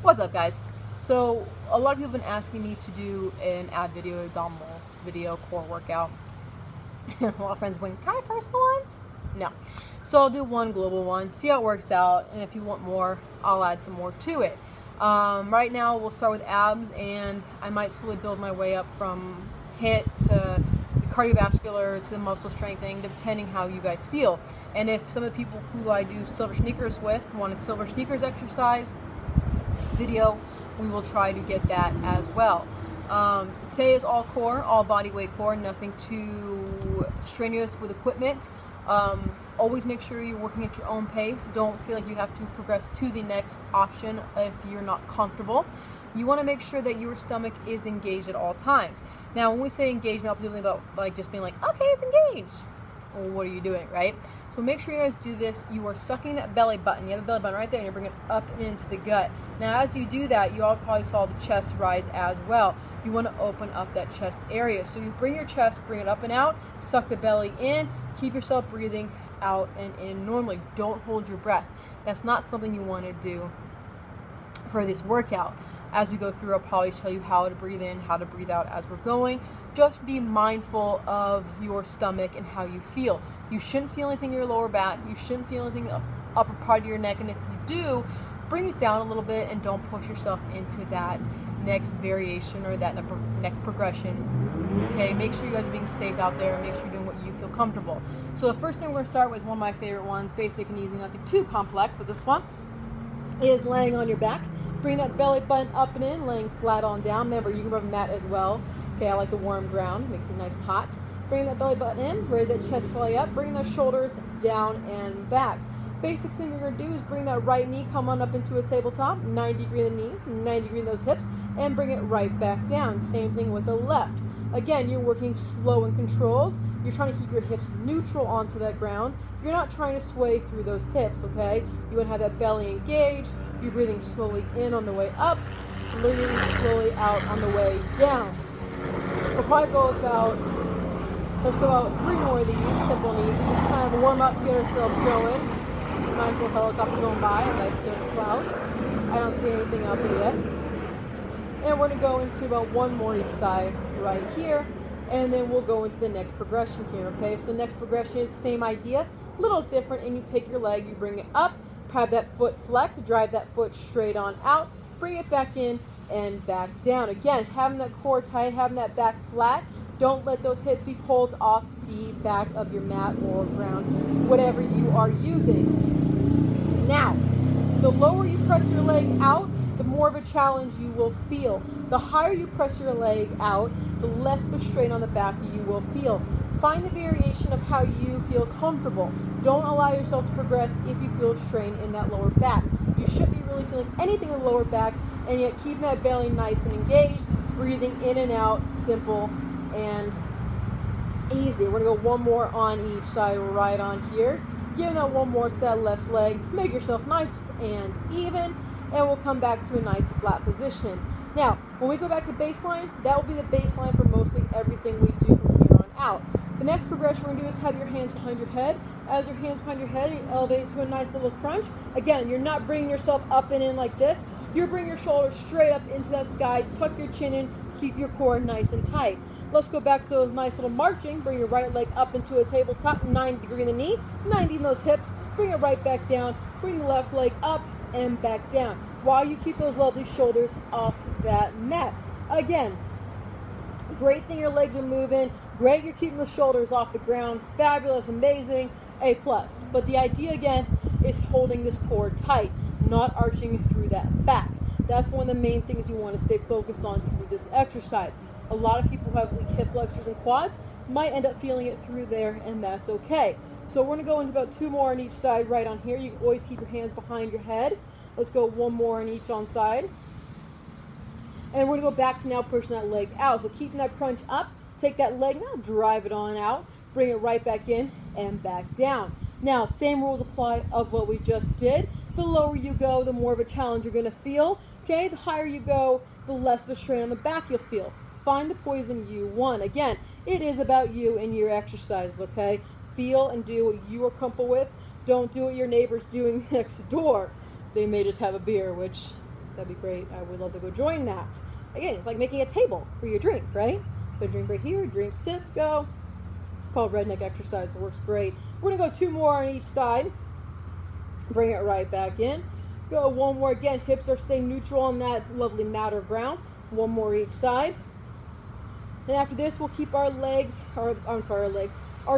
What's up, guys? So a lot of people have been asking me to do an ab video, abdominal video, core workout. A lot of friends went, "Can I have personal ones?" No. So I'll do one global one, see how it works out, and if you want more, I'll add some more to it. Right now we'll start with abs, and I might slowly build my way up from HIIT to cardiovascular to the muscle strengthening, depending how you guys feel. And if some of the people who I do silver sneakers with want a silver sneakers exercise video, we will try to get that as well. Today is all core, all body weight core, nothing too strenuous with equipment. Always make sure you're working at your own pace. Don't feel like you have to progress to the next option if you're not comfortable. You want to make sure that your stomach is engaged at all times. Now, when we say engagement, people think about like just being like, okay, it's engaged. Well, what are you doing, right? So make sure you guys do this. You are sucking that belly button. You have the belly button right there, and you're bringing it up and into the gut. Now, as you do that, you all probably saw the chest rise as well. You want to open up that chest area. So you bring your chest, bring it up and out, suck the belly in, keep yourself breathing out and in normally. Don't hold your breath. That's not something you want to do for this workout. As we go through, I'll probably tell you how to breathe in, how to breathe out as we're going. Just be mindful of your stomach and how you feel. You shouldn't feel anything in your lower back. You shouldn't feel anything upper part of your neck. And if you do, bring it down a little bit and don't push yourself into that next variation or that next progression. Okay, make sure you guys are being safe out there and make sure you're doing what you feel comfortable. So the first thing we're going to start with is one of my favorite ones, basic and easy, nothing too complex, but this one is laying on your back. Bring that belly button up and in, laying flat on down. Remember, you can rub a mat as well. Okay, I like the warm ground. Makes it nice and hot. Bring that belly button in. Raise that chest slightly up. Bring those shoulders down and back. Basic thing you're going to do is bring that right knee, come on up into a tabletop. 90 degree in the knees, 90 degree in those hips, and bring it right back down. Same thing with the left. Again, you're working slow and controlled. You're trying to keep your hips neutral onto that ground. You're not trying to sway through those hips, okay? You want to have that belly engaged. You're breathing slowly in on the way up, breathing slowly out on the way down. We'll probably go let's go about 3 more of these simple and easy. Just kind of warm up, get ourselves going. Nice little helicopter going by as I stare at the clouds. I don't see anything out there yet. And we're going to go into about 1 more each side right here. And then we'll go into the next progression here, okay? So the next progression is same idea, a little different, and you pick your leg, you bring it up, have that foot flexed, drive that foot straight on out, bring it back in and back down. Again, having that core tight, having that back flat. Don't let those hips be pulled off the back of your mat or ground, whatever you are using. Now, the lower you press your leg out, the more of a challenge you will feel. The higher you press your leg out, the less of a strain on the back you will feel. Find the variation of how you feel comfortable. Don't allow yourself to progress if you feel strain in that lower back. You shouldn't be really feeling anything in the lower back, and yet keeping that belly nice and engaged, breathing in and out, simple and easy. We're going to go 1 more on each side right on here. Give that 1 more set, left leg. Make yourself nice and even, and we'll come back to a nice flat position. Now, when we go back to baseline, that will be the baseline for mostly everything we do from here on out. The next progression we're going to do is have your hands behind your head. As your hands behind your head, you elevate to a nice little crunch. Again, you're not bringing yourself up and in like this. You're bringing your shoulders straight up into that sky. Tuck your chin in. Keep your core nice and tight. Let's go back to those nice little marching. Bring your right leg up into a tabletop. 90 degree in the knee. 90 in those hips. Bring it right back down. Bring the left leg up and back down, while you keep those lovely shoulders off that mat. Again, great thing your legs are moving. Great you're keeping the shoulders off the ground. Fabulous, amazing, A+. But the idea, again, is holding this core tight, not arching through that back. That's one of the main things you want to stay focused on through this exercise. A lot of people who have weak hip flexors and quads might end up feeling it through there, and that's okay. So we're going to go into about 2 more on each side right on here. You can always keep your hands behind your head. Let's go 1 more on each on side. And we're going to go back to now pushing that leg out. So keeping that crunch up, take that leg now, drive it on out, bring it right back in and back down. Now, same rules apply of what we just did. The lower you go, the more of a challenge you're going to feel. Okay, the higher you go, the less of a strain on the back you'll feel. Find the poison you want. Again, it is about you and your exercise, okay? Feel and do what you are comfortable with. Don't do what your neighbor's doing next door. They may just have a beer, which that'd be great. I would love to go join that. Again, it's like making a table for your drink, right? Put a drink right here, drink, sip, go. It's called redneck exercise. It works great. We're going to go 2 more on each side. Bring it right back in. Go 1 more again. Hips are staying neutral on that lovely mat or ground. 1 more each side. And after this, we'll keep our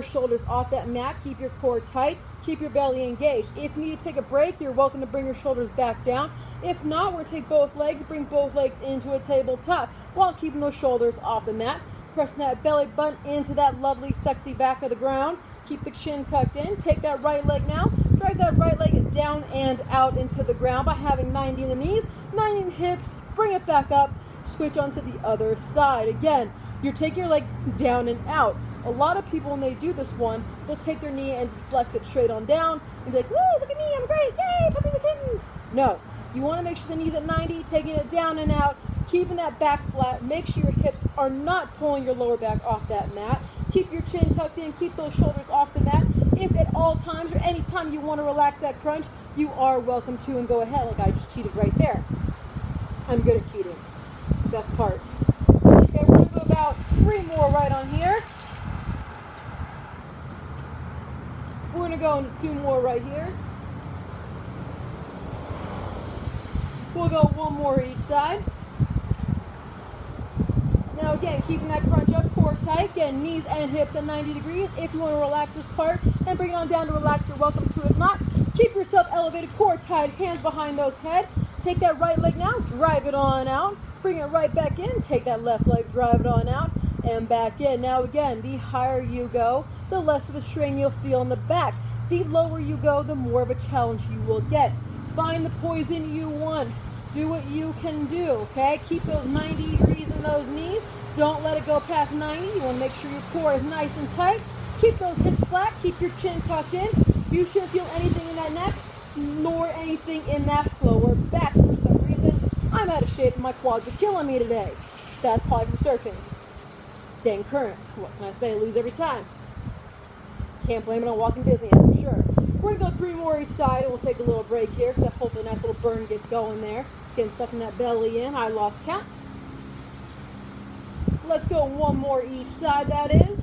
shoulders off that mat. Keep your core tight. Keep your belly engaged. If you need to take a break, you're welcome to bring your shoulders back down. If not, we're going to take both legs, bring both legs into a tabletop while keeping those shoulders off the mat. Pressing that belly button into that lovely, sexy back of the ground. Keep the chin tucked in. Take that right leg now. Drive that right leg down and out into the ground by having 90 in the knees, 90 in the hips. Bring it back up. Switch onto the other side. Again, you're taking your leg down and out. A lot of people, when they do this one, they'll take their knee and flex it straight on down and be like, woo, look at me, I'm great, yay, puppies and kittens. No, you want to make sure the knee's at 90, taking it down and out, keeping that back flat. Make sure your hips are not pulling your lower back off that mat. Keep your chin tucked in, keep those shoulders off the mat. If at all times or any time you want to relax that crunch, you are welcome to, and go ahead, like I just cheated right there. I'm good at cheating. It's the best part. Okay, we're going to go about 3 more right on here. We're going to go into 2 more right here. We'll go 1 more each side. Now again, keeping that crunch up, core tight. Again, knees and hips at 90 degrees. If you want to relax this part and bring it on down to relax, you're welcome to. If not, keep yourself elevated, core tight, hands behind those head. Take that right leg now, drive it on out. Bring it right back in. Take that left leg, drive it on out and back in. Now again, the higher you go, the less of a strain you'll feel in the back. The lower you go, the more of a challenge you will get. Find the poison you want. Do what you can do, okay? Keep those 90 degrees in those knees. Don't let it go past 90. You want to make sure your core is nice and tight. Keep those hips flat. Keep your chin tucked in. You shouldn't feel anything in that neck, nor anything in that lower back. For some reason, I'm out of shape and my quads are killing me today. That's probably from surfing. Staying current. What can I say? I lose every time. Can't blame it on walking Disney, that's for sure. We're going to go 3 more each side, and we'll take a little break here because hopefully a nice little burn gets going there. Getting sucking that belly in. I lost count. Let's go 1 more each side, that is.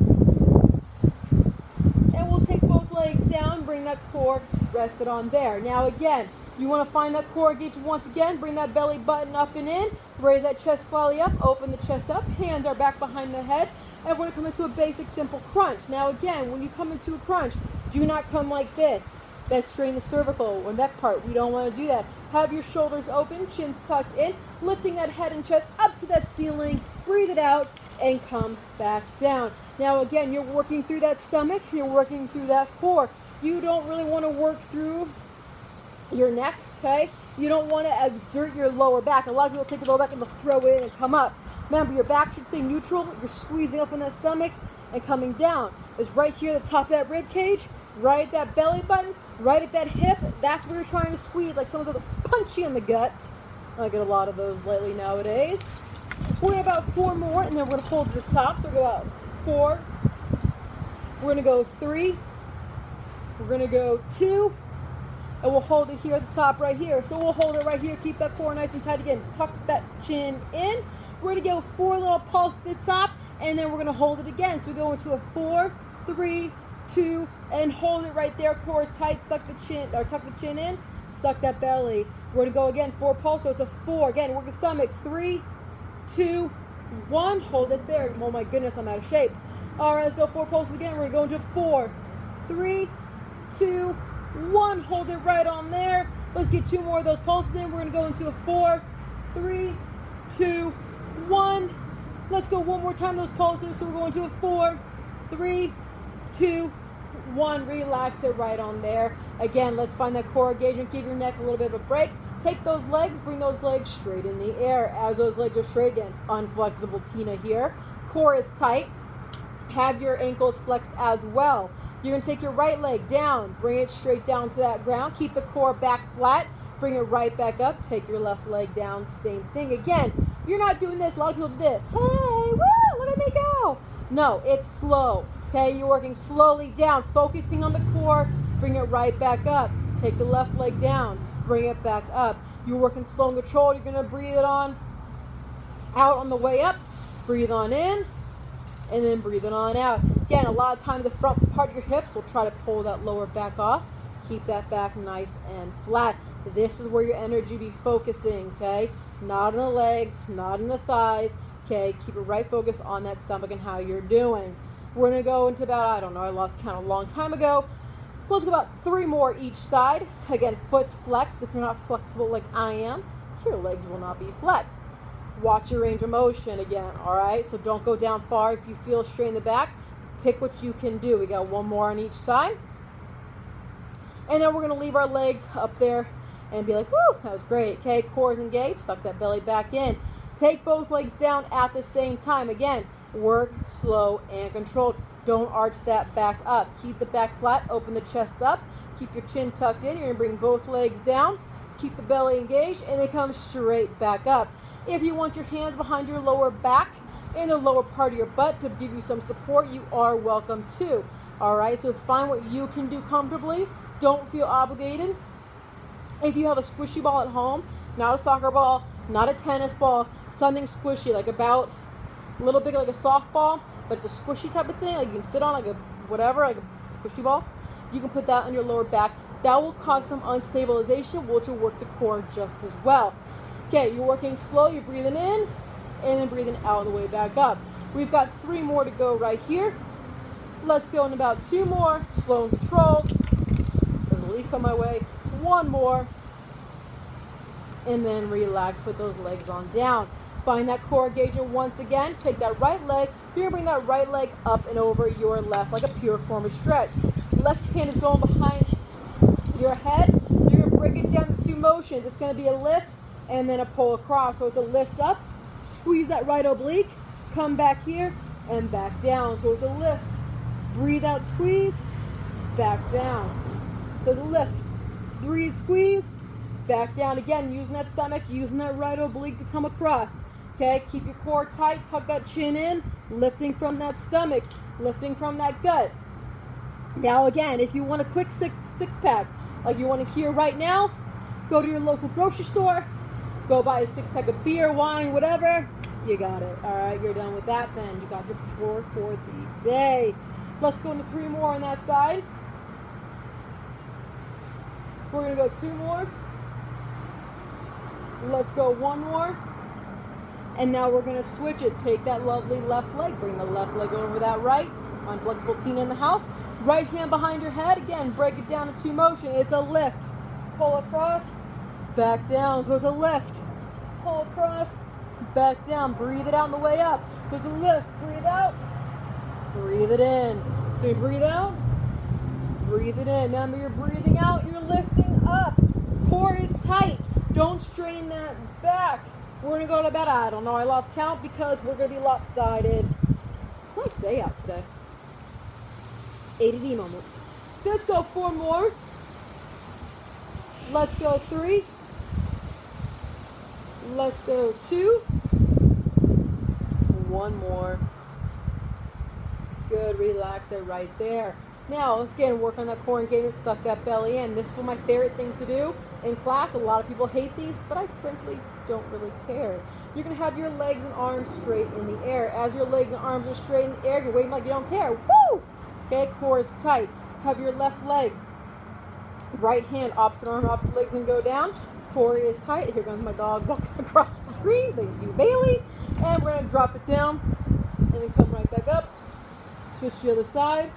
And we'll take both legs down, bring that core rested on there. Now again, you want to find that core engaged once again. Bring that belly button up and in. Raise that chest slightly up. Open the chest up. Hands are back behind the head. And we're going to come into a basic, simple crunch. Now again, when you come into a crunch, do not come like this. That strain the cervical or neck part. We don't want to do that. Have your shoulders open, chins tucked in, lifting that head and chest up to that ceiling. Breathe it out and come back down. Now again, you're working through that stomach. You're working through that core. You don't really want to work through your neck, okay? You don't want to exert your lower back. A lot of people take the lower back and they'll throw it in and come up. Remember, your back should stay neutral. You're squeezing up in that stomach and coming down. It's right here at the top of that rib cage, right at that belly button, right at that hip. That's where you're trying to squeeze, like someone's going to punch you in the gut. I get a lot of those lately nowadays. We're going to about 4 more, and then we're going to hold at the top. So we'll go out 4. We're going to go 3. We're going to go 2. And we'll hold it here at the top right here. So we'll hold it right here. Keep that core nice and tight again. Tuck that chin in. We're going to go 4 little pulse at the top, and then we're going to hold it again. So we go into a 4, 3, 2, and hold it right there. Core is tight. Suck the chin, or tuck the chin in. Suck that belly. We're going to go again. 4 pulse. So it's a 4. Again, work the stomach. 3, 2, 1. Hold it there. Oh my goodness, I'm out of shape. All right, let's go 4 pulses again. We're going to go into 4, 3, 2, 1. Hold it right on there. Let's get 2 more of those pulses in. We're going to go into a 4, 3, 2, 1. Let's go 1 more time those pulses. So we're going to a 4, 3, 2, 1. Relax it right on there. Again, let's find that core engagement. Give your neck a little bit of a break. Take those legs, bring those legs straight in the air. As those legs are straight again, unflexible Tina here. Core is tight. Have your ankles flexed as well. You're going to take your right leg down, bring it straight down to that ground. Keep the core back flat. Bring it right back up. Take your left leg down. Same thing. Again, you're not doing this. A lot of people do this. Hey, woo, look at me go. No, it's slow. Okay, you're working slowly down, focusing on the core. Bring it right back up. Take the left leg down. Bring it back up. You're working slow and controlled. You're going to breathe it on out on the way up. Breathe on in, and then breathe it on out. Again, a lot of times the front part of your hips will try to pull that lower back off. Keep that back nice and flat. This is where your energy be focusing, okay? Not in the legs, not in the thighs, okay? Keep it right focused on that stomach and how you're doing. We're going to go into about, I don't know, I lost count a long time ago. So let's go about 3 more each side. Again, foot's flexed. If you're not flexible like I am, your legs will not be flexed. Watch your range of motion again, all right? So don't go down far. If you feel strain in the back, pick what you can do. We got 1 more on each side. And then we're going to leave our legs up there and be like, whoo, that was great. Okay, core is engaged. Suck that belly back in. Take both legs down at the same time. Again, work slow and controlled. Don't arch that back up. Keep the back flat. Open the chest up. Keep your chin tucked in. You're going to bring both legs down. Keep the belly engaged, and then come straight back up. If you want your hands behind your lower back and the lower part of your butt to give you some support, you are welcome to. All right, so find what you can do comfortably. Don't feel obligated. If you have a squishy ball at home, not a soccer ball, not a tennis ball, something squishy, like about a little bit like a softball, but it's a squishy type of thing, like you can sit on like a whatever, like a squishy ball, you can put that on your lower back. That will cause some unstabilization, which will work the core just as well. Okay, you're working slow, you're breathing in, and then breathing out on the way back up. We've got 3 more to go right here. Let's go in about 2 more, slow and controlled. There's a leaf come my way. 1 more, and then relax, put those legs on down. Find that core engagement once again. Take that right leg. You're going to bring that right leg up and over your left like a pure form of stretch. Left hand is going behind your head. You're going to break it down to 2 motions. It's going to be a lift and then a pull across. So it's a lift up, squeeze that right oblique, come back here, and back down. So it's a lift. Breathe out, squeeze, back down. So it's a lift. Breathe, squeeze, back down again, using that stomach, using that right oblique to come across. Okay, keep your core tight, tuck that chin in, lifting from that stomach, lifting from that gut. Now again, if you want a quick six-pack, like you want to hear right now, go to your local grocery store, go buy a 6-pack of beer, wine, whatever, you got it. All right, you're done with that then. You got your chore for the day. Let's go into 3 more on that side. We're going to go 2 more. Let's go 1 more. And now we're going to switch it. Take that lovely left leg. Bring the left leg over that right. Unflexible Tina in the house. Right hand behind your head. Again, break it down to 2 motion. It's a lift. Pull across. Back down. So it's a lift. Pull across. Back down. Breathe it out on the way up. There's a lift. Breathe out. Breathe it in. So you breathe out. Breathe it in. Remember, you're breathing out, you're lifting up. Core is tight. Don't strain that back. We're going to go to about, I don't know, I lost count because we're going to be lopsided. It's a nice day out today. ADD moments. Let's go 4 more. Let's go 3. Let's go 2. 1 more. Good, relax it right there. Now, let's again work on that core engagement, suck that belly in. This is one of my favorite things to do in class. A lot of people hate these, but I frankly don't really care. You're going to have your legs and arms straight in the air. As your legs and arms are straight in the air, you're waving like you don't care. Woo! Okay, core is tight. Have your left leg, right hand, opposite arm, opposite legs, and go down. Core is tight. Here comes my dog walking across the screen. Thank you, Bailey. And we're going to drop it down and then come right back up. Switch to the other side.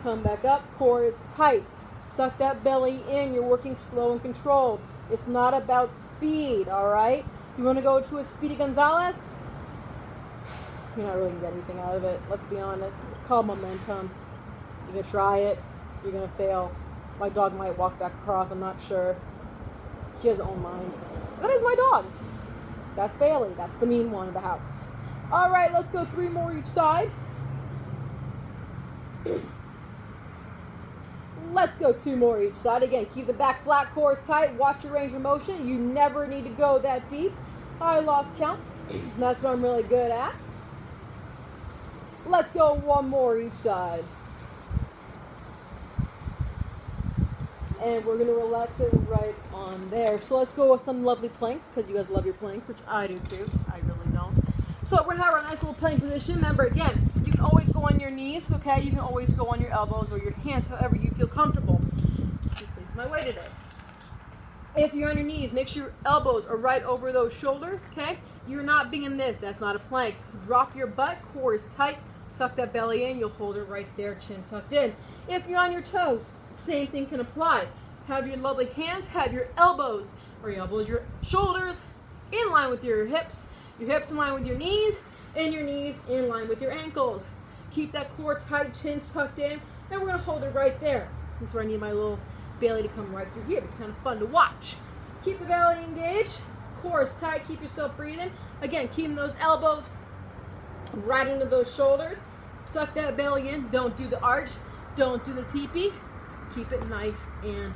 Come back up. Core is tight. Suck that belly in. You're working slow and controlled. It's not about speed, all right? You want to go to a Speedy Gonzalez? You're not really going to get anything out of it. Let's be honest. It's called momentum. You're going to try it. You're going to fail. My dog might walk back across. I'm not sure. She has her own mind. That is my dog. That's Bailey. That's the mean one of the house. All right, let's go 3 more each side. Let's go 2 more each side. Again, keep the back flat, core is tight. Watch your range of motion. You never need to go that deep. I lost count. That's what I'm really good at. Let's go 1 more each side. And we're going to relax it right on there. So let's go with some lovely planks, because you guys love your planks, which I do too. I really don't. So we're going to have our nice little plank position. Remember, again, you can always go on your knees, okay? You can always go on your elbows or your hands, however you feel comfortable. This is my way today. If you're on your knees, make sure your elbows are right over those shoulders, okay? You're not being in this. That's not a plank. Drop your butt, core is tight. Suck that belly in. You'll hold it right there, chin tucked in. If you're on your toes, same thing can apply. Have your lovely hands, have your elbows, your shoulders in line with your hips in line with your knees, and your knees in line with your ankles. Keep that core tight, chin tucked in, and we're going to hold it right there. This is where I need my little belly to come right through here. It'd be kind of fun to watch. Keep the belly engaged, core is tight, keep yourself breathing. Again, keeping those elbows right into those shoulders. Suck that belly in, don't do the arch, don't do the teepee. Keep it nice and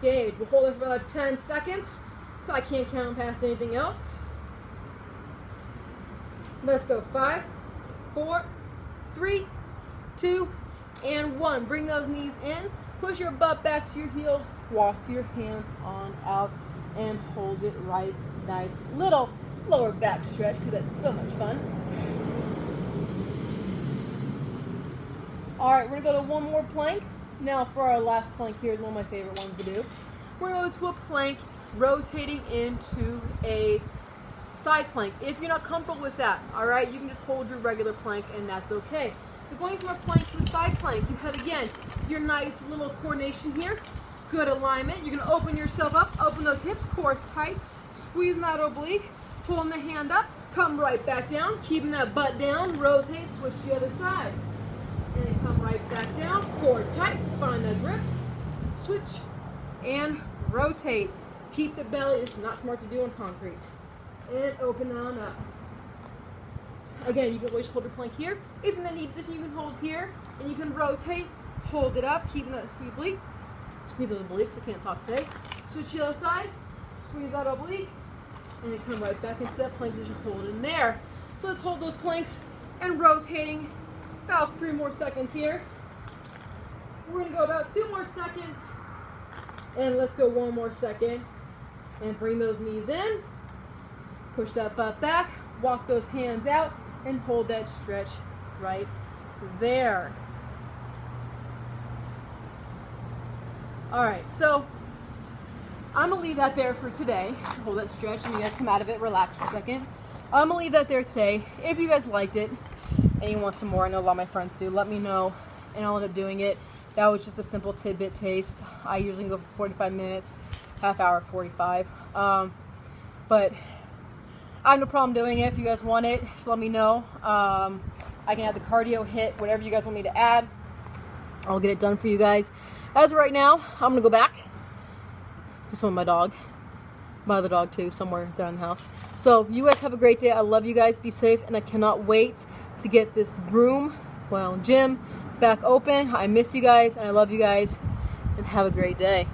engaged. We'll hold it for about 10 seconds so I can't count past anything else. Let's go. 5, 4, 3, 2, and 1. Bring those knees in. Push your butt back to your heels. Walk your hands on out and hold it right. Nice little lower back stretch because that's so much fun. All right, we're going to go to one more plank. Now for our last plank here is one of my favorite ones to do. We're going to go to a plank rotating into a side plank. If you're not comfortable with that, all right, you can just hold your regular plank and that's okay. You're going from a plank to a side plank. You have, again, your nice little coordination here. Good alignment. You're going to open yourself up, open those hips, core is tight, squeezing that oblique, pulling the hand up, come right back down, keeping that butt down, rotate, switch to the other side. And then come right back down, core tight, find that grip, switch, and rotate. Keep the belly, it's not smart to do on concrete. And open on up. Again, you can always hold your plank here. If in the knee position, you can hold here, and you can rotate, hold it up, keeping that oblique, squeeze those obliques, I can't talk today. Switch to the other side, squeeze that oblique, and then come right back into that plank position, hold in there. So let's hold those planks and rotating about 3 more seconds here. We're going to go about 2 more seconds. And let's go 1 more second. And bring those knees in. Push that butt back. Walk those hands out. And hold that stretch right there. Alright, so I'm going to leave that there for today. Hold that stretch and you guys come out of it. Relax for a second. I'm going to leave that there today. If you guys liked it, and you want some more, I know a lot of my friends do, let me know and I'll end up doing it. That was just a simple tidbit taste. I usually go for 45 minutes, half hour, 45. But I have no problem doing it. If you guys want it, just let me know. I can add the cardio hit, whatever you guys want me to add. I'll get it done for you guys. As of right now, I'm going to go back to swim my dog. My other dog too, somewhere there in the house. So you guys have a great day. I love you guys. Be safe, and I cannot wait to get this gym back open. I miss you guys, and I love you guys, and have a great day.